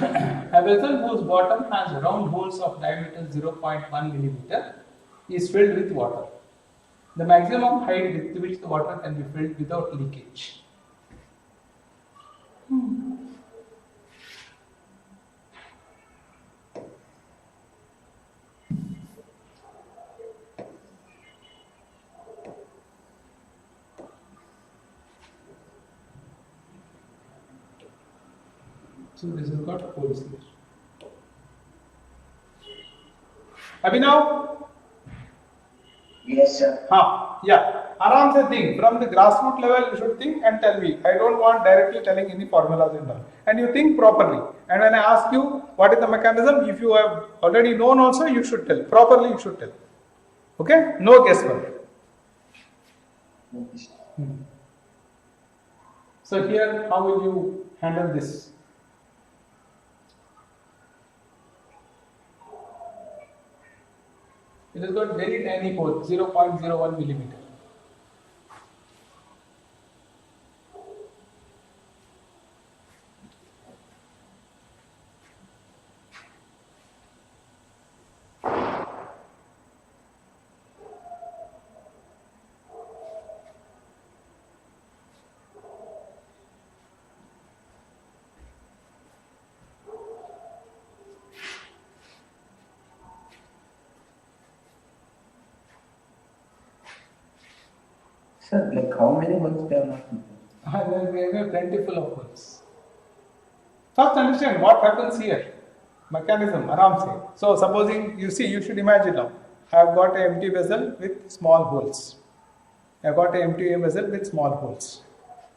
A vessel whose bottom has round holes of diameter 0.1 millimeter is filled with water. The maximum height with which the water can be filled without leakage. So this has got holes here. Abhinav? Yes, sir. Yeah. Aram se think. From the grassroots level, you should think and tell me. I don't want directly telling any formulas and all. And you think properly. And when I ask you what is the mechanism, if you have already known also, you should tell. Properly, you should tell. Okay? No guesswork. So here, how will you handle this? It has got very tiny hole, 0.01 millimeter. Sir, like how many holes there are? There are plentiful of holes. First understand what happens here. Mechanism, aram se. So supposing you see, you should imagine now. I have got an empty vessel with small holes. I have got an empty vessel with small holes.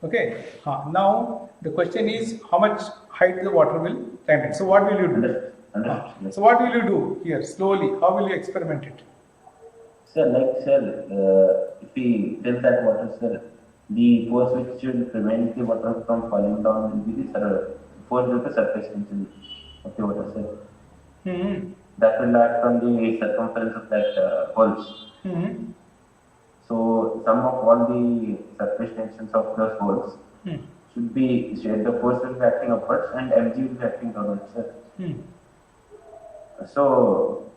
Okay. Now the question is how much height the water will climb it. So what will you do? So what will you do here slowly? How will you experiment it? Sir, if we fill that water, sir, the force which will prevent the water from falling down will be the force due to surface tension of the water, sir. That will act on the circumference of that holes. So, sum of all the surface tensions of those holes should be shared. The force will be acting upwards and mg will be acting downwards, sir. So,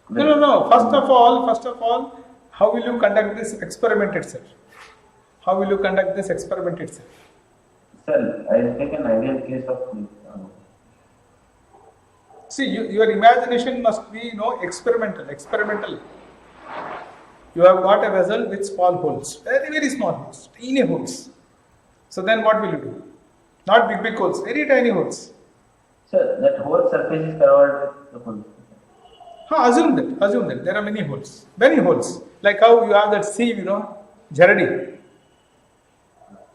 No. First of all, how will you conduct this experiment itself? How will you conduct this experiment itself? Sir, I will take an ideal case of. See, your imagination must be, experimental. You have got a vessel with small holes, very, very small holes, tiny holes. So then what will you do? Not big holes, very tiny holes. Sir, that whole surface is covered with the holes. Assume that there are many holes. Like how you have that sieve, jaradi.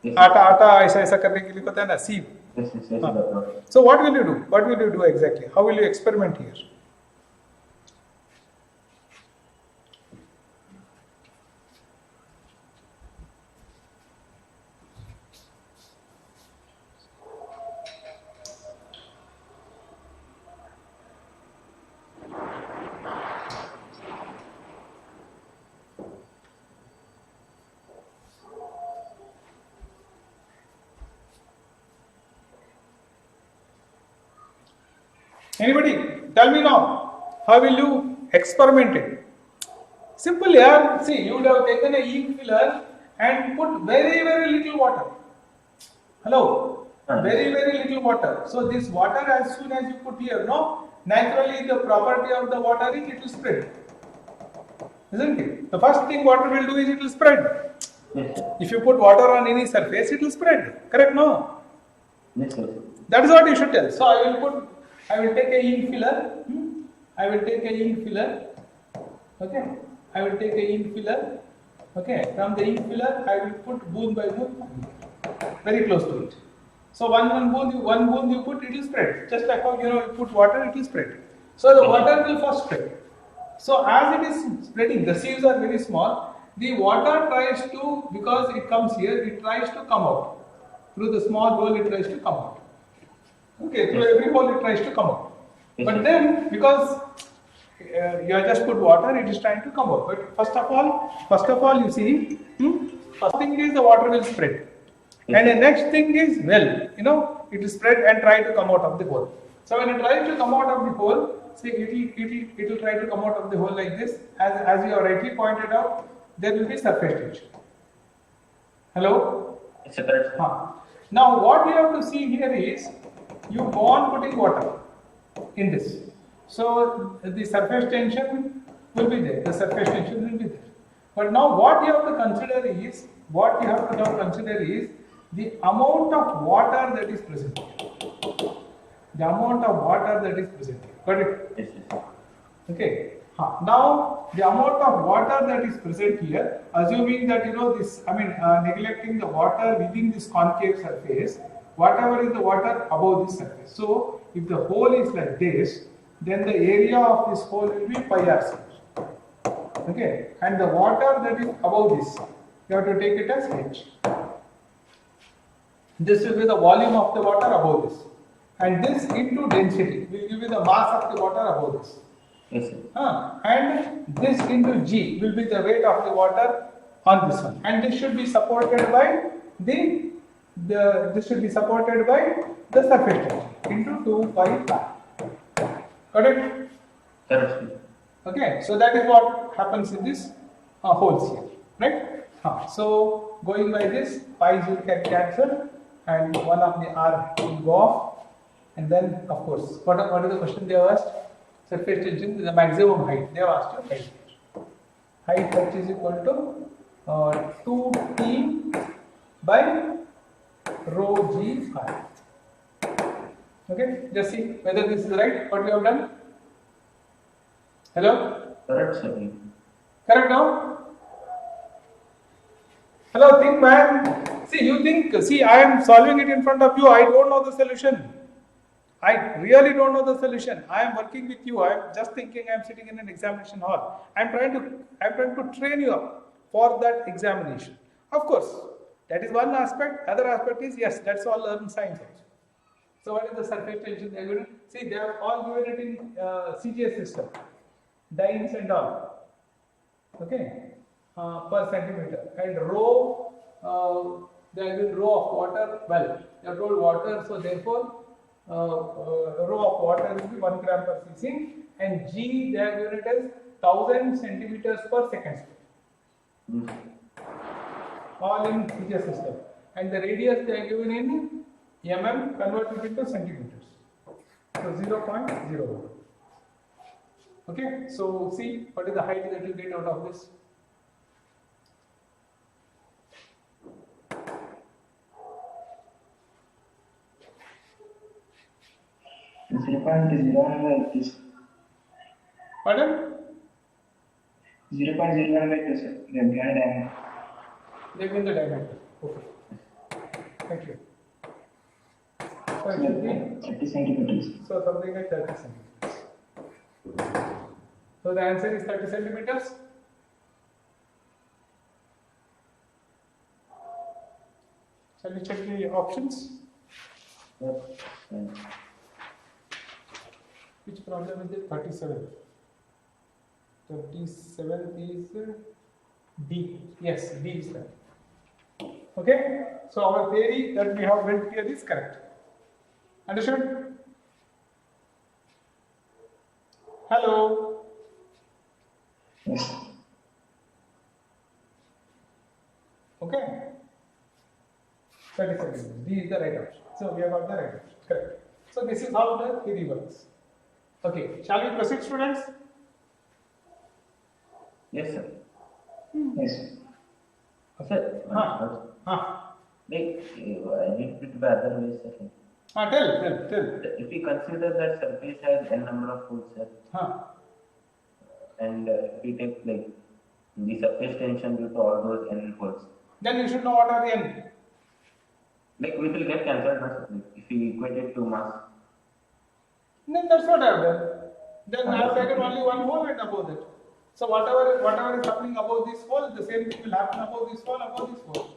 Yes, आटा ऐसा करने के लिए होता है ना sieve. Yes. So what will you do? What will you do exactly? How will you experiment here? Anybody? Tell me now. How will you experiment it? Simple, yeah. See, you would have taken a ink filler and put very, very little water. Hello? Very, very little water. So this water, as soon as you put here, naturally the property of the water is it will spread. Isn't it? The first thing water will do is it will spread. Yes, sir. If you put water on any surface, it will spread. Correct? No? Yes, sir. That is what you should tell. So I will take a ink filler. I will take a ink filler. Okay. I will take a ink filler. Okay. From the ink filler, I will put boon by boon, very close to it. So one boon you put, it will spread. Just like how you put water, it will spread. So the water will first spread. So as it is spreading, the sieves are very small. The water tries to, because it comes here, it tries to come out. Through the small hole, it tries to come out. Okay, through every hole, it tries to come out. But then, because you have just put water, it is trying to come out. But first of all, you see, first thing is the water will spread. And the next thing is, it will spread and try to come out of the hole. So when it tries to come out of the hole, see it will try to come out of the hole like this. As you have rightly pointed out, there will be surface tension. Hello? It's a correct. Now what you have to see here is you go on putting water in this. So the surface tension will be there. The surface tension will be there. But now what you have to consider is the amount of water that is present here. The amount of water that is present here. Got it? Yes, yes. Okay. Now the amount of water that is present here, assuming that this, neglecting the water within this concave surface, whatever is the water above this surface. So if the hole is like this, then the area of this hole will be pi r square. Okay, and the water that is above this, you have to take it as h. This will be the volume of the water above this, and this into density will give you the mass of the water above this. Yes, sir. And this into g will be the weight of the water on this one, and this should be supported by the surface tension into 2 pi r. Got it? Correct. Okay, so that is what happens in this holes here, right? So going by this, pi's will get cancelled, and one of the r will go off, and then of course, what is the question they have asked? Surface tension is the maximum height. They have asked you height. Height h is equal to 2t by rho g r. Okay, just see whether this is right. What we have done? Hello? Correct, sir. Correct now? Hello, think man. See, you think, I am solving it in front of you. I don't know the solution. I really don't know the solution. I am working with you. I am just thinking I am sitting in an examination hall. I am trying to train you up for that examination. Of course, that is one aspect. Other aspect is, yes, that's all learned science also. So what is the surface tension they are given? See, they have all given it in CGS system. Dynes and all. Okay, per centimeter. And rho, they have given rho of water. Well, they have told water, so therefore rho of water will be 1 gram per cc, and g they have given it as 1000 centimeters per second square. All in CGS system. And the radius they are given in mm, converted into centimeters. So 0.01. Okay, so see what is the height that you get out of this. Pardon? 0.01 meters, sir. The behind diameter. They give the diameter. Okay. Thank you. So it should be 30 centimeters. so something like 30 centimeters. So the answer is 30 centimeters. Shall we check the options? Which problem is it? 37. 37 is D. Yes, D is right. Okay, so our theory that we have built here is correct. Understood? Hello. Yes. Okay. 37. D is the right option. So we have got the right option. Correct. So this is how the theory works. Okay. Shall we proceed, students? Yes, sir. Yes. Sir, like, I need it by other ways, sir. Tell. If we consider that surface has n number of holes, sir, and if we take like the surface tension due to all those n holes, then you should know what are the n. like we will get cancelled, sir, if we equate it to mass. Then that's what I have done. Then I have taken only one hole and above that. So whatever is happening above this hole, the same thing will happen above this hole.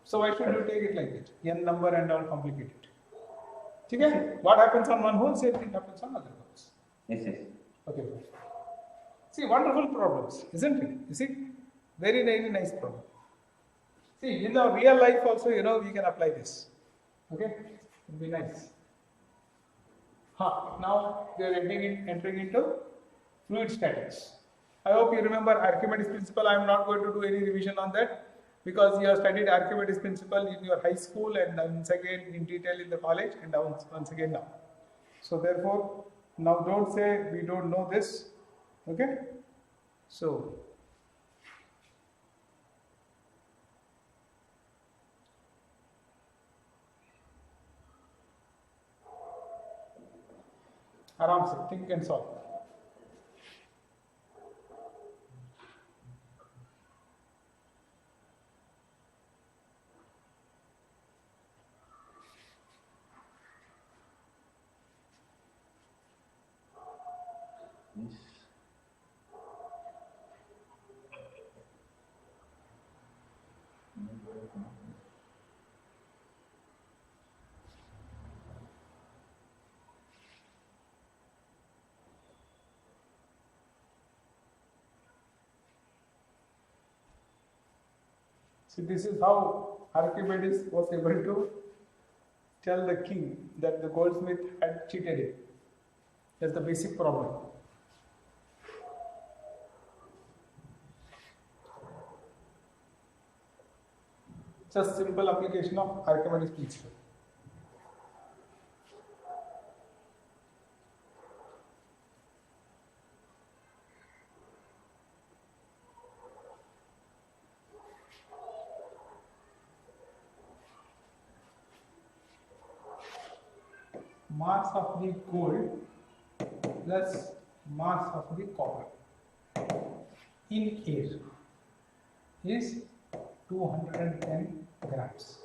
So why should you take it like that? N number and all complicated. Okay? What happens on one hole, same thing happens on other holes. Yes. Okay. See, wonderful problems, isn't it? You see, very nice problem. See, in our real life also, we can apply this. Okay, it'll be nice. Now we are entering into fluid statics. I hope you remember Archimedes principle. I am not going to do any revision on that because you have studied Archimedes principle in your high school and once again in detail in the college and once again now. So therefore, now don't say we don't know this. Okay? So aram se think and solve. Yes. See, this is how Archimedes was able to tell the king that the goldsmith had cheated him. That's the basic problem. Just simple application of Archimedes principle. Mass of the gold plus mass of the copper in air is 210 grams.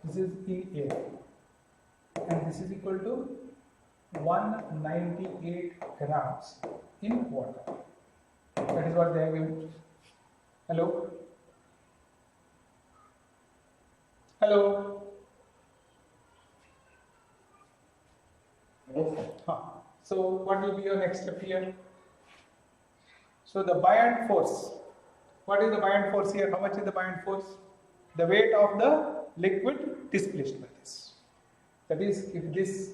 This is in air and this is equal to 198 grams in water. That is what they have given. Hello? Hello? Yes, sir. So what will be your next step here? So the buoyant force. What is the buoyant force here? How much is the buoyant force? The weight of the liquid displaced by this. That is, if this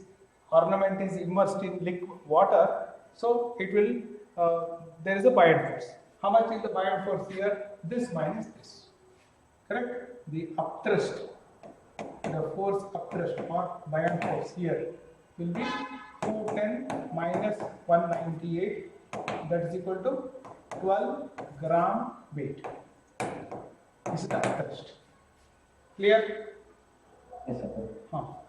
ornament is immersed in liquid water, so it will, there is a buoyant force. How much is the buoyant force here? This minus this. Correct? The upthrust, the force upthrust or buoyant force here will be 210 minus 198, that is equal to 12 gram weight. This is the upthrust. Clear? Yes, sir.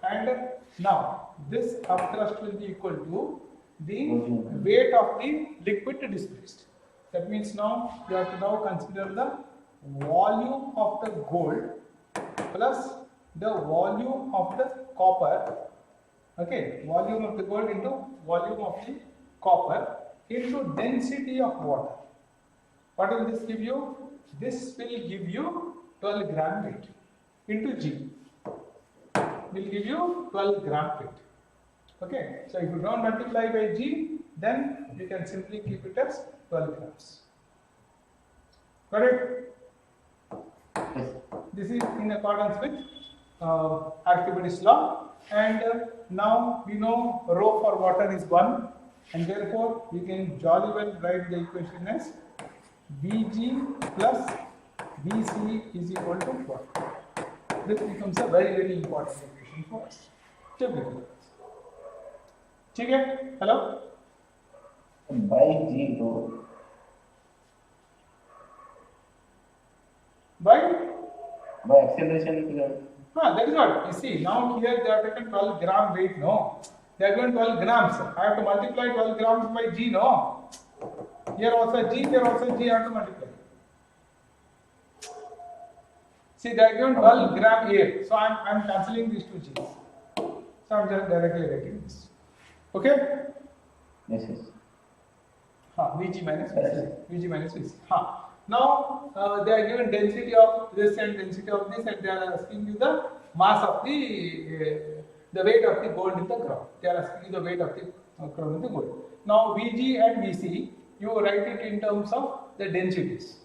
And now this upthrust will be equal to the weight of the liquid displaced. That means now you have to now consider the volume of the gold plus the volume of the copper. Okay, volume of the gold into volume of the copper into density of water. What will this give you? This will give you 12 gram weight into G. Will give you 12 gram weight. Okay, so if you don't multiply by G, then you can simply keep it as 12 grams. Correct? Yes. This is in accordance with Archimedes law, and now we know rho for water is 1, and therefore we can jolly well write the equation as Vg plus Vc is equal to 1. This becomes a very, very important equation for us. Typically. Okay? Hello? By G to by acceleration. That is what. You see, now here they are taken 12 gram weight, no. They are given 12 grams. I have to multiply 12 grams by G, no. Here also G, here also G, I have to multiply. See, they are given 12 gram air. So I am cancelling these two G's. So I am just directly writing this. Okay? Yes, yes. Vg minus Vc. Vg minus Vc. Now they are given density of this and density of this, and they are asking you the mass of the weight of the gold in the ground. They are asking you the weight of the ground in the gold. Now Vg and Vc, you write it in terms of the densities.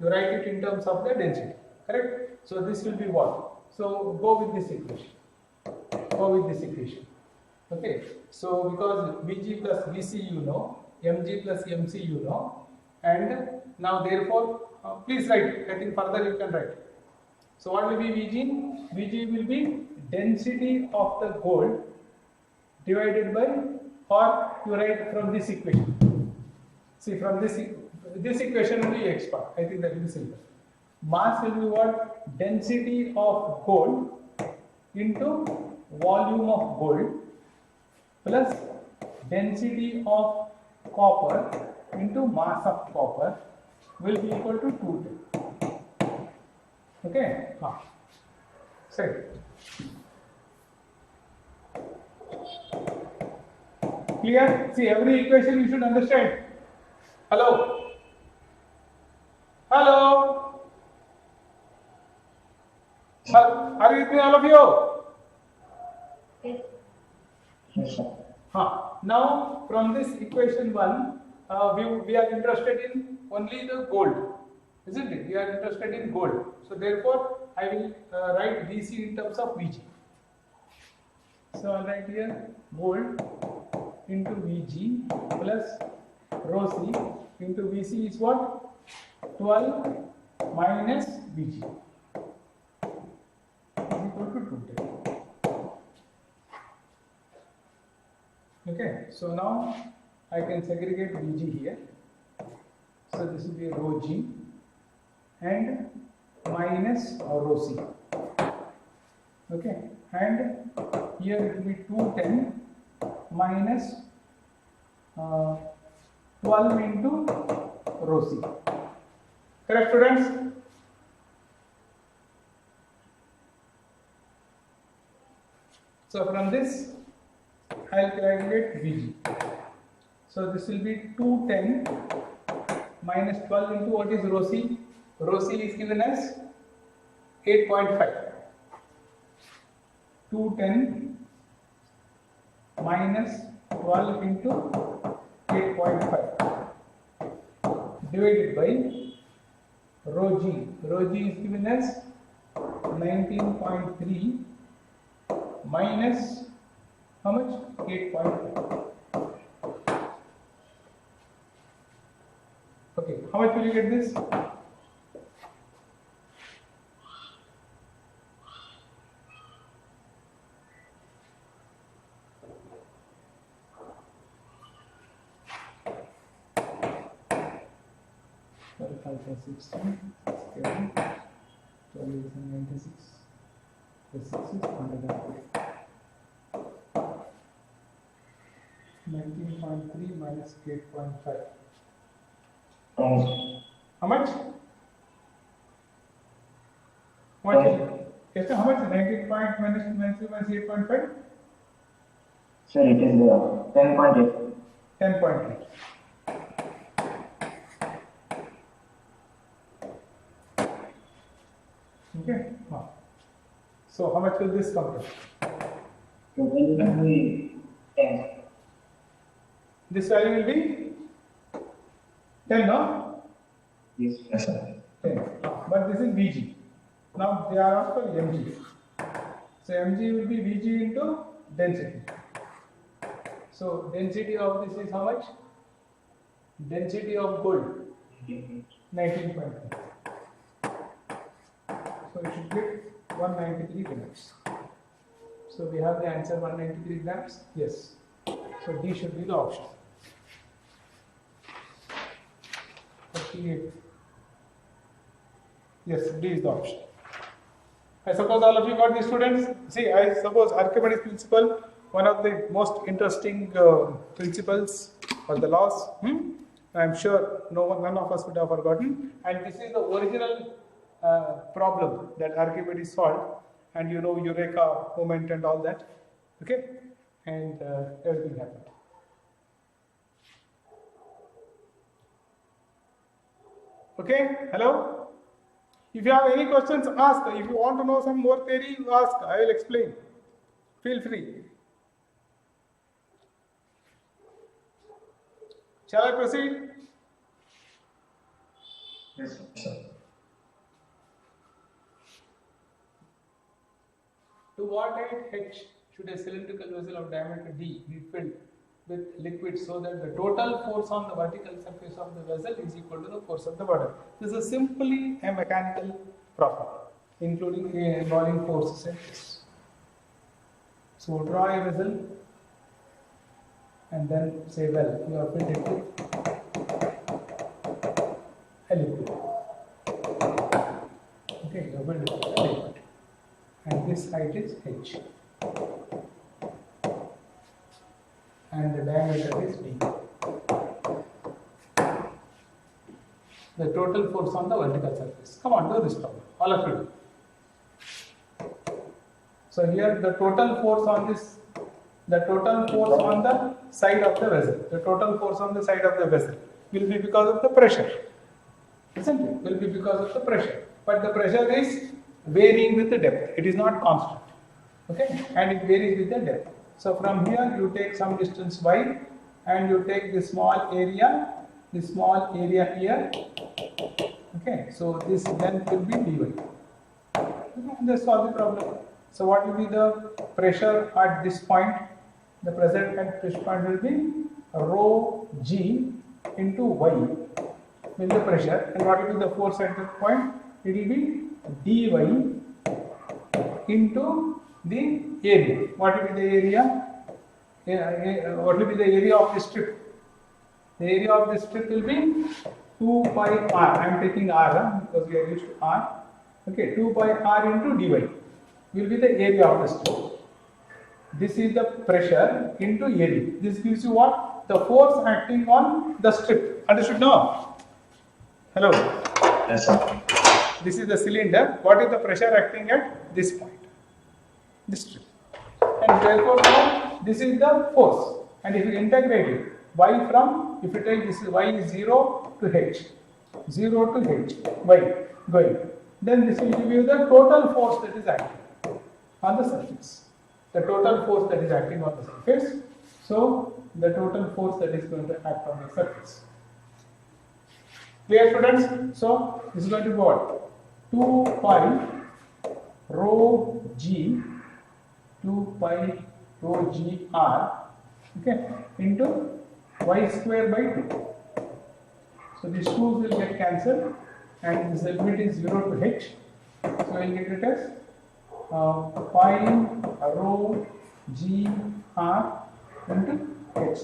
You write it in terms of the density. Correct? So this will be what? So go with this equation. Go with this equation. Okay, so because VG plus VC you know, MG plus MC you know, and now therefore, please write. I think further you can write. So what will be VG? VG will be density of the gold divided by, or you write from this equation. See, from this equation will be X bar. I think that will be simple. Mass will be what? Density of gold into volume of gold plus density of copper into mass of copper will be equal to 210. Okay? Say. Clear? See, every equation you should understand. Hello? Hello? Are you with me, all of you? Yes, sir. Now, from this equation 1, we are interested in only the gold, isn't it? We are interested in gold. So, therefore, I will write VC in terms of VG. So, I'll write here gold into VG plus rho C into VC is what? 12 minus VG is equal to 210. Okay, so now I can segregate VG here. So this will be rho G and minus rho C. Okay, and here it will be 210 minus 12 into rho C. Correct, students? So from this, I will calculate VG. So this will be 210 minus 12 into what is rho C? Rho C is given as 8.5. 210 minus 12 into 8.5 divided by rho G. Rho G is given as 19.3 minus how much? 8.5. Okay, how much will you get this? Plus 16, 7, 12 is 96, plus 6 is 140. 19.3 minus 8.5. How much? What is it? Yes, how much? 19 point minus 8.5? Sir, it is 10.8. 10.8. Okay. So how much will this come to? Total will be 10. This value will be 10, no? Yes, sir. 10. But this is VG. Now they are asked for MG. So MG will be VG into density. So density of this is how much? Density of gold 19.5. So we should get 193 grams. So we have the answer 193 grams. Yes. So D should be the option. 38. Yes, D is the option. I suppose all of you got these, students. See, I suppose Archimedes principle, one of the most interesting principles or the laws. I am sure none of us would have forgotten. And this is the original problem that Archimedes solved. And you know, Eureka moment and all that. Okay, and everything happened. Okay, hello. If you have any questions, ask. If you want to know some more theory, you ask. I will explain. Feel free. Shall I proceed? Yes, sir. To what height h should a cylindrical vessel of diameter d be filled with liquid so that the total force on the vertical surface of the vessel is equal to the force of the water. This is simply a mechanical problem, including involving forces and tests. So draw a vessel and then say, well, you have filled it with a liquid. Okay, you have filled it with a liquid. And this height is h. And the diameter is d. The total force on the vertical surface. Come on, do this problem. All of you do. So here the total force on this, the total force on the side of the vessel, the total force on the side of the vessel will be because of the pressure. Isn't it? Will be because of the pressure. But the pressure is varying with the depth. It is not constant. Okay? And it varies with the depth. So from here you take some distance y and you take this small area here. Okay, so this length will be dy. Okay, and that's solve the problem. So what will be the pressure at this point? The pressure at this point will be rho g into y will the pressure, and what will be the force at that point? It will be dy into the area. What will be the area? What will be the area of the strip? The area of the strip will be 2 pi r. I am taking r because we are used to r. Okay, 2 pi r into dy will be the area of the strip. This is the pressure into area. This gives you what? The force acting on the strip. Understood now? Hello? Yes, sir. This is the cylinder. What is the pressure acting at this point? This strip. And therefore now this is the force. And if you integrate it, y from, if you take this y is 0 to h, 0 to h, y going, then this will give you the total force that is acting on the surface. The total force that is acting on the surface. So the total force that is going to act on the surface. Clear, students? So this is going to be what? 2 pi rho g, 2 pi rho g r, okay, into y square by 2. So these 2's will get cancelled and this limit is 0 to h. So we will get it as pi rho g r into h.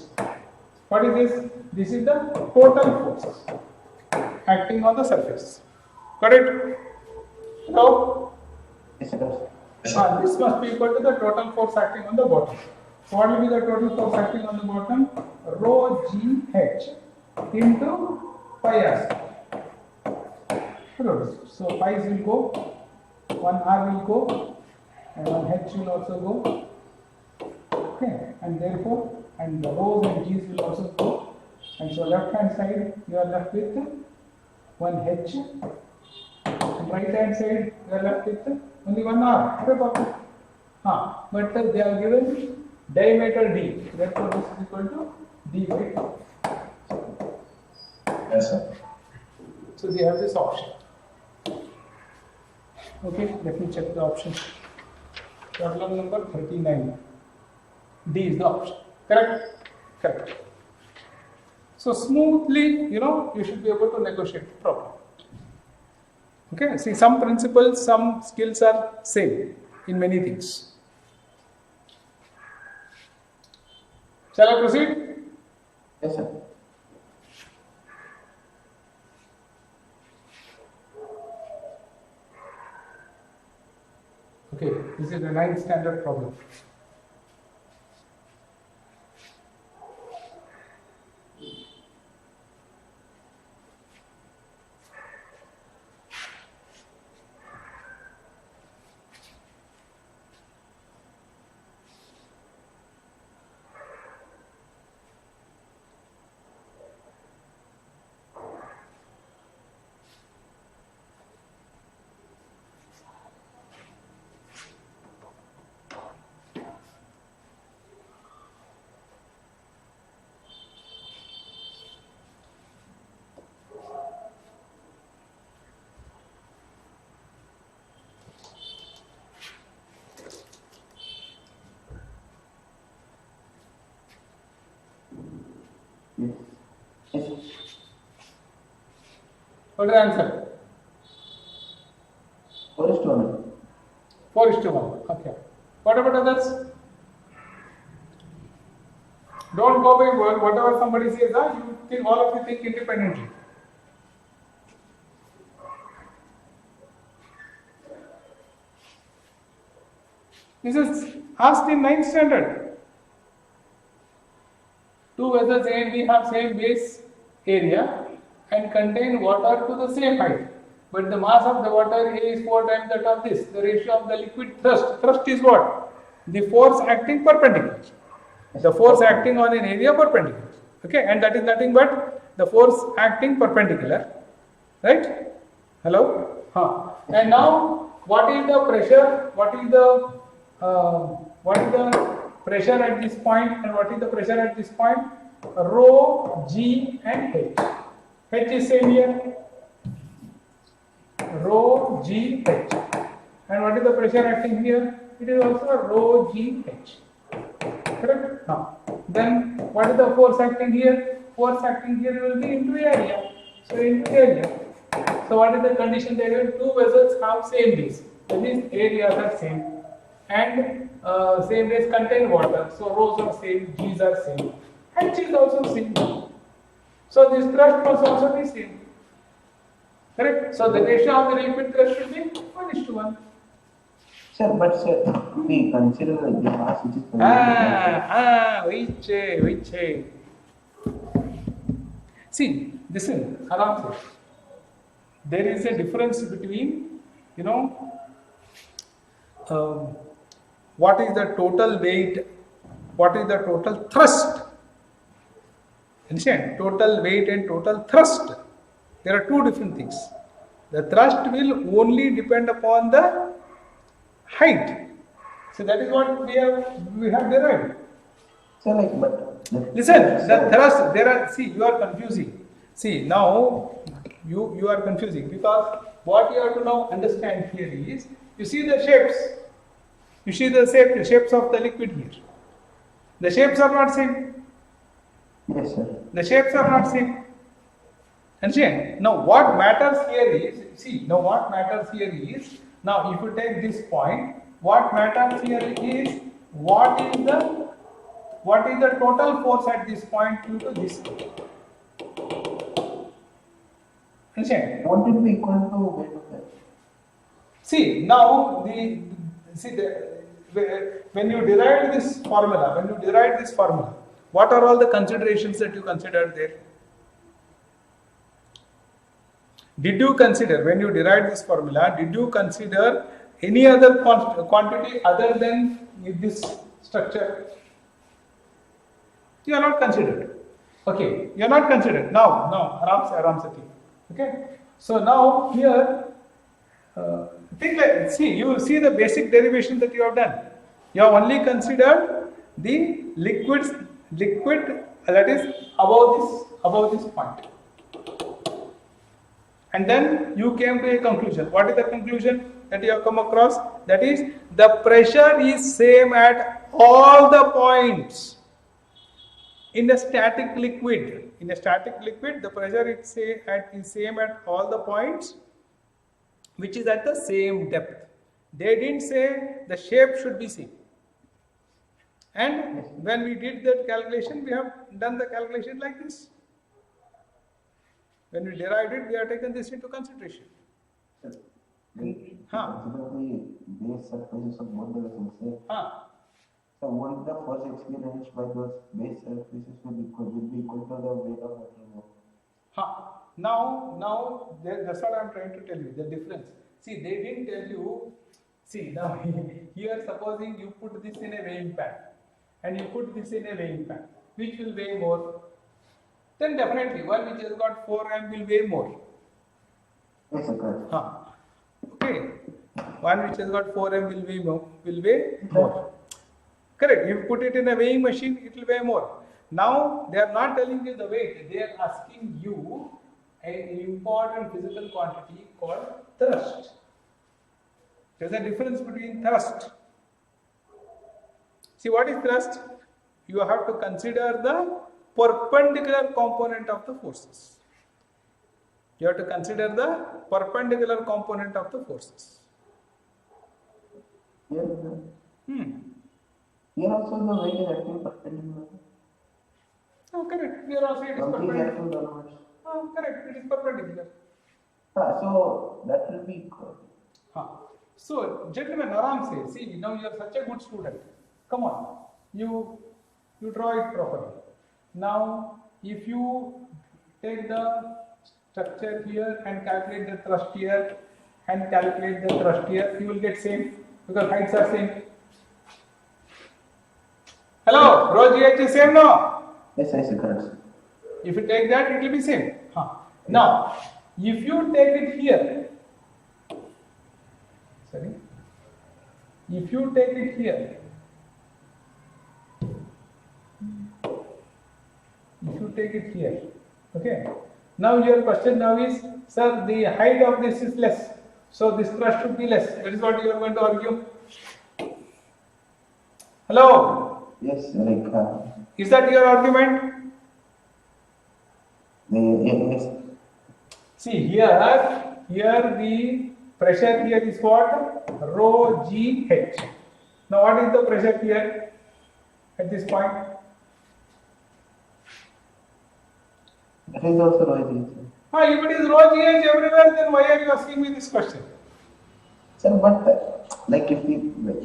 What is this? This is the total force acting on the surface. Got it? Hello? Yes, sir. This must be equal to the total force acting on the bottom. So what will be the total force acting on the bottom? Rho g h into pi r. So pi's will go, 1 r will go, and 1 h will also go. Okay, and therefore, and the rho's and g's will also go. And so left hand side you are left with 1 h, and right hand side you are left with only 1 r. But they are given diameter d, therefore this is equal to d by 2. Yes, sir. So they have this option. Okay, let me check the option. Problem number 39. D is the option. Correct? Correct. So smoothly, you should be able to negotiate the problem. Okay, see, some principles, some skills are same in many things. Shall I proceed? Yes, sir. Okay, this is the 9th standard problem. Yes. Yes. What is the answer? 4:1. 4:1. Okay. What about others? Don't go by whatever somebody says. You think, all of you think independently. This is asked in 9th standard. Two vessels A and B have same base area and contain water to the same height. But the mass of the water A is 4 times that of this. The ratio of the liquid thrust. Thrust is what? The force acting perpendicular. The force acting on an area perpendicular. Okay, and that is nothing but the force acting perpendicular. Right? Hello? And now, what is the pressure? What is the pressure at this point, and what is the pressure at this point? Rho, G, and H. H is same here. Rho, G, H. And what is the pressure acting here? It is also rho, G, H. Correct? Now, then what is the force acting here? Force acting here will be into area. So into area. So what is the condition there? Two vessels have same base. That means areas are same. And same base contain water. So rho's are same, G's are same. H is also same. So this thrust must also be same. Correct? So the ratio of the liquid thrust should be 1:1. Sir, but sir, we consider the mass which is which? See, listen, aram se. There is a difference between, what is the total weight, what is the total thrust. Understand? Total weight and total thrust. There are two different things. The thrust will only depend upon the height. So that is what we have derived. sir, like, but Listen, the thrust, you are confusing. See, now you are confusing, because what you have to now understand here is, you see the shapes. You see the shapes of the liquid here. The shapes are not same. Yes, sir. The shapes are not same. Understand? Now what matters here is, now if you take this point, what matters here is, what is the total force at this point due to this. Understand? Won't it be equal to weight of that? See, now when you derived this formula, what are all the considerations that you considered there? Did you consider, when you derived this formula, did you consider any other quantity other than this structure? You are not considered. Okay, you are not considered. Now, aram se. Okay. So now here, you see the basic derivation that you have done. You have only considered the liquid that is above this point. And then you came to a conclusion. What is the conclusion that you have come across? That is, the pressure is same at all the points. In a static liquid, the pressure is same at all the points, which is at the same depth. They didn't say the shape should be same. And when we did that calculation, we have done the calculation like this. When we derived it, we have taken this into consideration. Sir, consider the base surfaces of both the vessels. So won't the force experienced by those base surfaces will be equal to the weight of water? Now that's what I am trying to tell you, the difference. See, they didn't tell you. See, now here supposing you put this in a weighing pan and you put this in a weighing pan, which will weigh more? Then definitely one which has got 4 m will weigh more. Yes, sir. Okay. One which has got 4 m will weigh more. Correct. You put it in a weighing machine, it will weigh more. Now they are not telling you the weight, they are asking you an important physical quantity called thrust. There is a difference between thrust. See, what is thrust? You have to consider the perpendicular component of the forces. You have to consider the perpendicular component of the forces. Here, here also the weight is acting perpendicular. Oh, correct. Here also it is Something perpendicular. acting downwards. Oh, correct. It is perpendicular. So that will be equal. So, gentlemen, Aram says, see, now you are such a good student. Come on, you draw it properly. Now, if you take the structure here and calculate the thrust here and calculate the thrust here, you will get same because heights are same. Hello, rho GH is same, no? Yes, I see, correct. If you take that, it will be same. Now, if you take it here, sorry, if you take it here, okay. Now your question now is, sir, the height of this is less, so this thrust should be less. That is what you are going to argue. Hello? Yes, like, Is that your argument? yes. See here the pressure here is what? Rho GH. Now what is the pressure here at this point? That is also rising. If it is rho GH everywhere, then why are you asking me this question? Sir, but like if we like,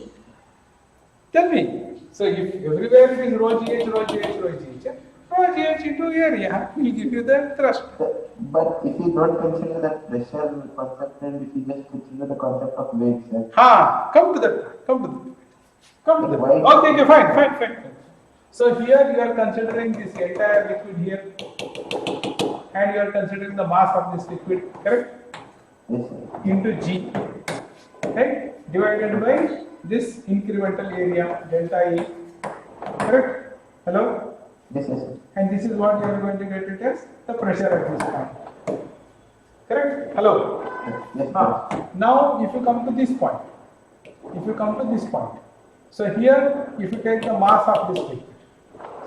Tell me. So if everywhere it is rho GH, rho GH into area will give you the thrust. but if you don't consider that pressure concept and if you just consider the concept of weight, sir. Come to that. Okay, fine. So here you are considering this entire liquid here and you are considering the mass of this liquid, correct? Yes, sir. Into G, right? Divided by this incremental area delta E, correct? Hello? Yes, sir. And this is what you are going to get it as the pressure at this point. Correct? Hello? Yes, sir. Now, if you come to this point, so here, if you take the mass of this liquid,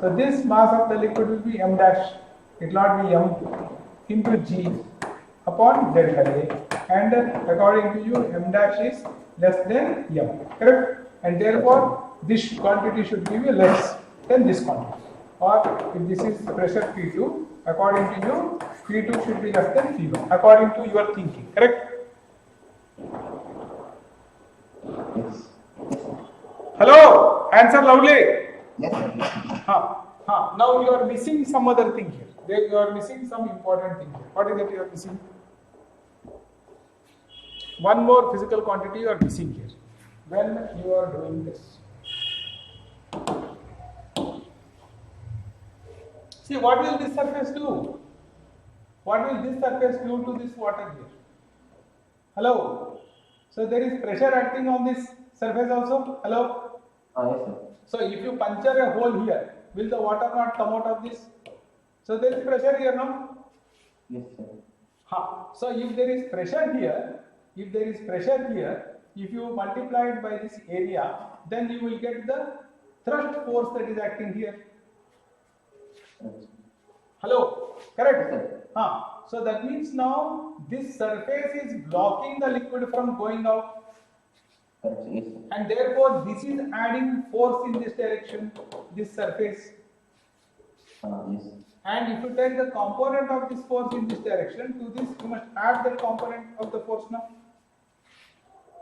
so this mass of the liquid will be m dash, it will not be m into G upon delta A, and according to you, m dash is less than m, correct? And therefore, this quantity should give you less than this quantity. Or if this is pressure P2, according to you, P2 should be less than P1, according to your thinking, correct? Yes. Hello, answer loudly. Yes, sir. Now you are missing some other thing here. You are missing some important thing here. What is it you are missing? One more physical quantity you are missing here when you are doing this. See, what will this surface do? What will this surface do to this water here? Hello? So there is pressure acting on this surface also? Hello? Yes, sir. So if you puncture a hole here, will the water not come out of this? So there is pressure here, no? Yes, sir. So if there is pressure here, if you multiply it by this area, then you will get the thrust force that is acting here. Hello? Correct? Yes, So that means now this surface is blocking the liquid from going out. correct, yes, sir. And therefore this is adding force in this direction, this surface. Yes. And if you take the component of this force in this direction, to this you must add that component of the force now.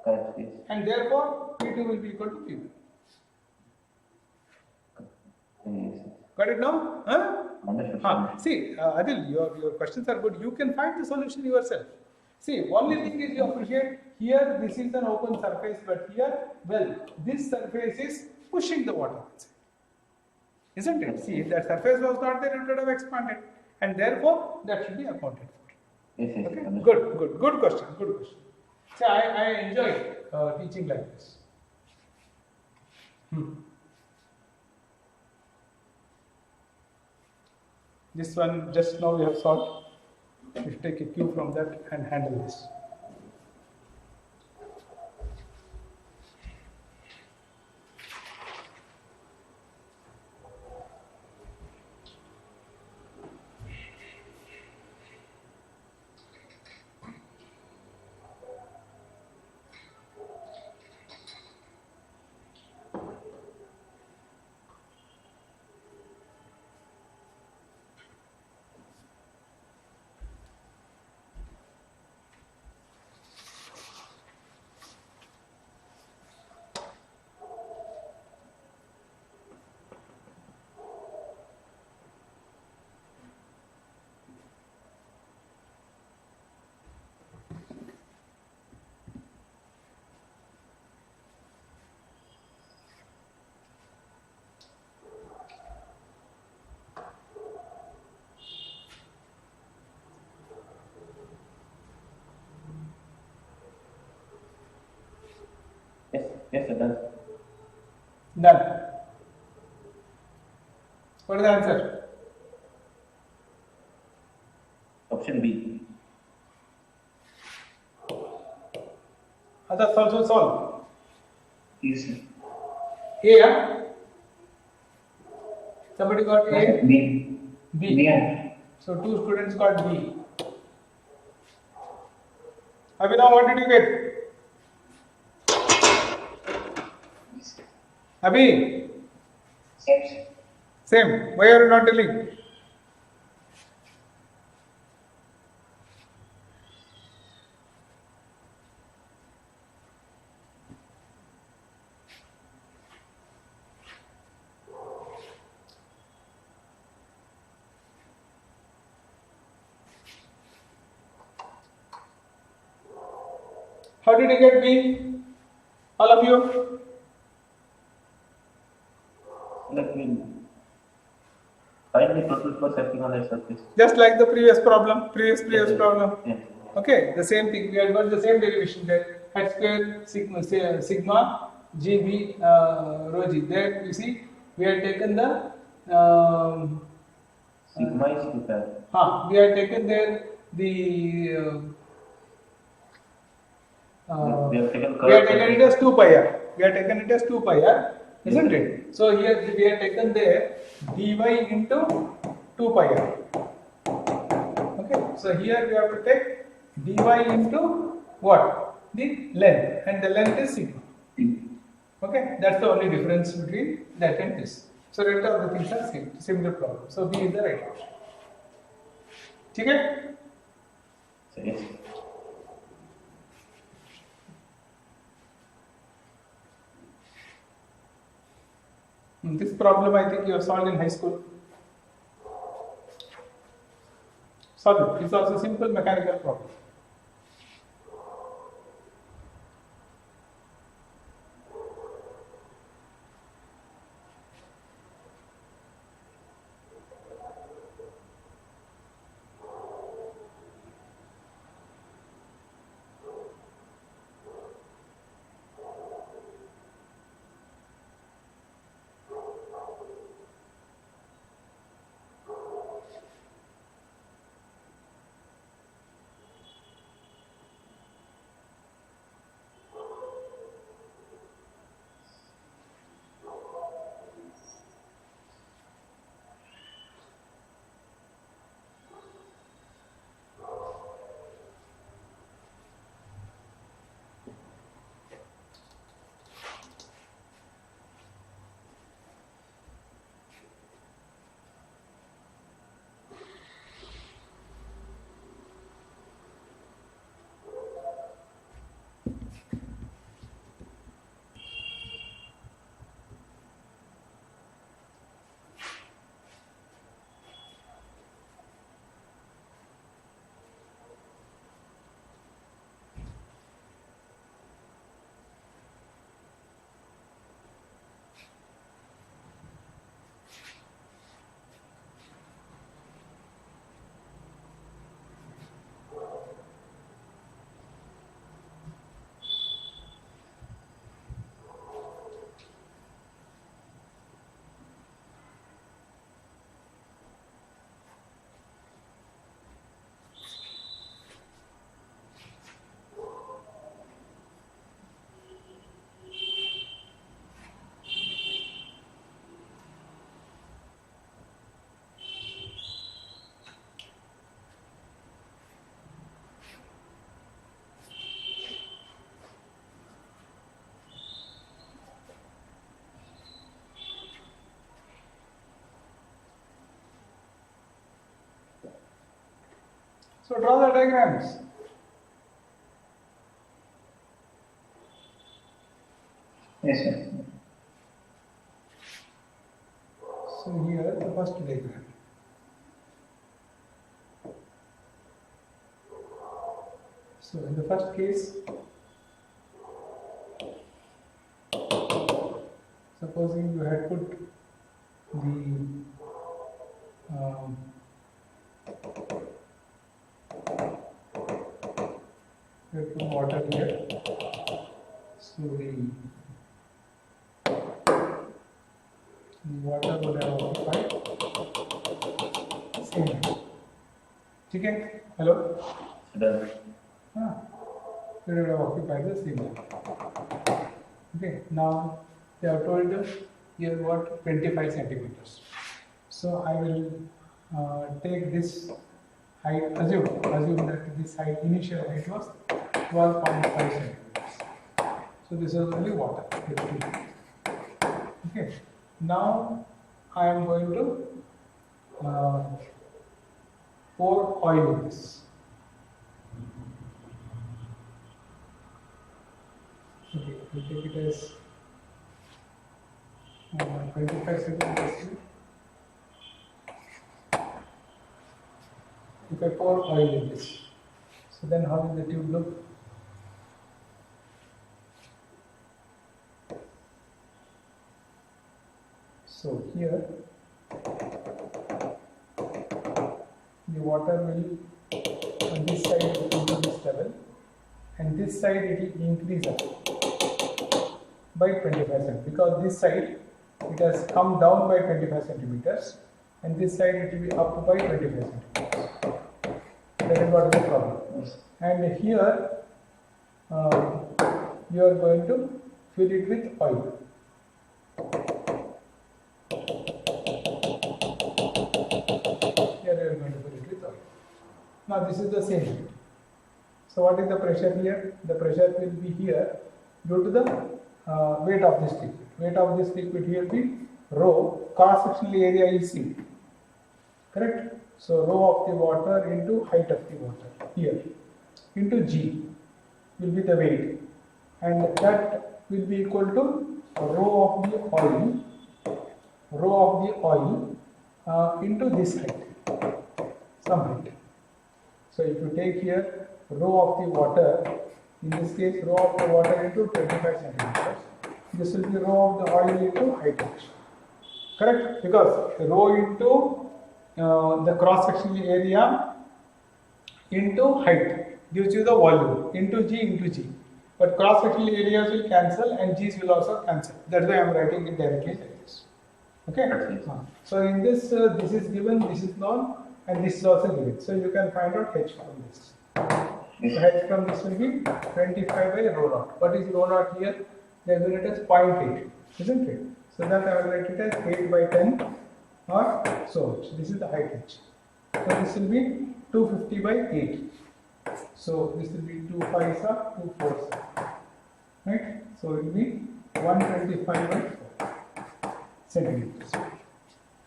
Correct, yes. And therefore P2 will be equal to P1. Yes, sir. Got it now? Understood. See, Adil, your questions are good. You can find the solution yourself. See, only thing is you appreciate here this is an open surface, but here, well, this surface is pushing the water inside. Isn't it? See, if that surface was not there, it would have expanded. And therefore, that should be accounted for. Yes, yes, Okay? understood. Good question. See, I enjoy teaching like this. This one just now we have solved. We take a cue from that and handle this. Done. What is the answer? Option B. Others also solve. Yes. A, yeah? Somebody got A? B. B. B. So 2 students got B. Abhinav, what did you get? Abhi? Same. Why are you not telling? How did you get B? All of you? Like we find the total force acting on the surface. Just like the previous problem, previous problem. Yes. Okay, the same thing. We have got the same derivation there. H square sigma GB rho g. There you see, we have taken the Sigma is theta. we have taken there the We have taken we have curve taken it as 2 pi r. We have taken it as 2 pi r, isn't it? So here we have taken there dy into 2 pi r. Okay, so here we have to take dy into what? The length, and the length is sigma. Okay, that's the only difference between that and this. So rest of the things are same, similar problem. So B is the right option. Okay? So yes. This problem I think you have solved in high school. Solve it. It's also a simple mechanical problem. So draw the diagrams. Yes, sir. So here the first diagram. So in the first case, supposing you had put the you have put water here. So the water would have occupied same height. Okay? Hello? Done. It would have occupied the same height. Okay, now they have told us here what 25 centimeters. So I will take this height, assume that this height, initial height was 12.5 centimeters. So this is only water. Okay, now I am going to pour oil in this. Okay, we take it as 25 centimeters. If I pour oil in this, so then how will the tube look? So here the water will on this side will come to this level, and this side it will increase up by 25 centimeters, because this side it has come down by 25 centimeters and this side it will be up by 25 centimeters. That is what is the problem. And here you are going to fill it with oil. Here you are going to fill it with oil. Now this is the same height. So what is the pressure here? The pressure will be here due to the weight of this liquid. Weight of this liquid here will be rho, cross-sectional area is C. Correct? So rho of the water into height of the water here into G will be the weight, and that will be equal to rho of the oil into this height, some height. So if you take here rho of the water, in this case rho of the water into 25 centimeters, this will be rho of the oil into height h. Correct? Because rho into the cross-sectional area into height gives you the volume into G. But cross-sectional areas will cancel and G's will also cancel. That's why I am writing it directly like this. Okay? So in this, this is given, this is known, and this is also given. So you can find out H from this. So H from this will be 25 by rho naught. What is rho naught here? They have given it as 0.8, isn't it? So that I will write it as 8 by 10 or so much. This is the height H. So this will be 250 by 8. So this will be 2 5s are 2 4s are. Right? So it will be 125 by 4 centimeters.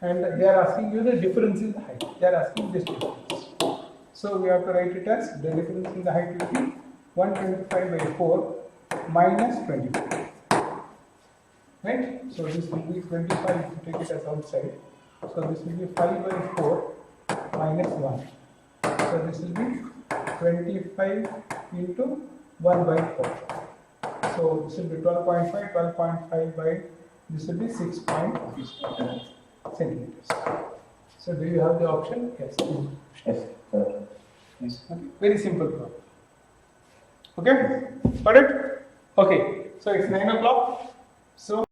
And they are asking you the difference in the height. They are asking this difference. So we have to write it as the difference in the height will be 125 by 4 minus 25. Right? So this will be 25 if you take it as outside. So this will be 5 by 4 minus 1. So this will be 25 into 1 by 4. So this will be 12.5, 12.5 by, this will be 6.5 centimeters. So do you have the option? Yes. Yes. Yes. Okay. Very simple problem. Okay? Got it? Okay. So it's 9 o'clock. So